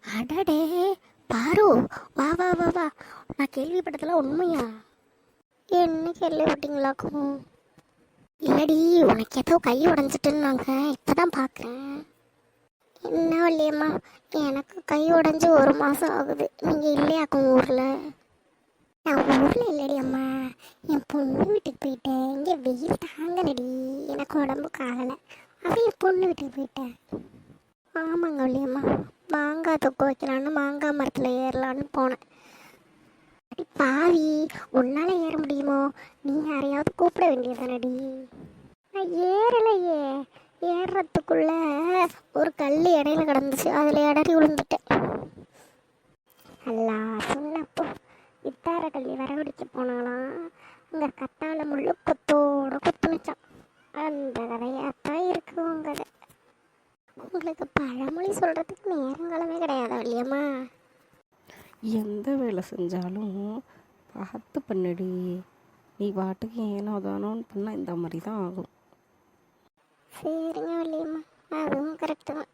அடடே பாரு, வா வா வா வா. நான் கேள்விப்பட்டதெல்லாம் உண்மையா? என்ன கேள்விப்பட்டீங்களாக்கும்? இல்லடி, உனக்கு ஏதோ கை உடஞ்சிட்டுன்னாங்க, இப்பதான் பார்க்குறேன். என்ன வள்ளியம்மா, எனக்கு கை உடஞ்சி 1 மாதம் ஆகுது. நீங்கள் இல்லையாக்கும் ஊரில்? நான் ஊரில் இல்லடி அம்மா, என் பொண்ணு வீட்டுக்கு போயிட்டேன். இங்கே வெயில் தாங்கலடி, எனக்கு உடம்பு காணலை. அதான் என் பொண்ணு வீட்டுக்கு போயிட்டேன். ஆமாங்க வள்ளியம்மா, மாங்காய் தொக்கு வைக்கலான்னு மாங்காய் மரத்தில் ஏறலான்னு போனேன். அடி பாவி, உன்னால் ஏற முடியுமோ? நீ யாரையாவது கூப்பிட வேண்டியதானடி. நான் ஏறலையே, ஏறுறதுக்குள்ள ஒரு கல் இடையில கிடந்துச்சு, அதில் இடறி விழுந்துட்டேன். அல்லா சொன்னப்போ வித்தார கல்வி வரவடிக்க போனாலாம், அங்கே கத்தாழ முள்ளு கொத்தோட கொத்துனுச்சான். அந்த கதையாத்தான் இருக்கு உங்க கதை. உங்களுக்கு பழமொழி சொல்கிறதுக்கு நேரங்காலமே கிடையாதா இல்லையம்மா? எந்த வேலை செஞ்சாலும் பார்த்து பண்ணுடி. நீ பாட்டுக்கு ஏனோ தானோன்னு பண்ணால் இந்த மாதிரி தான் ஆகும். சரிங்க வள்ளியம்மா, அதுவும் கரெக்டு தான்.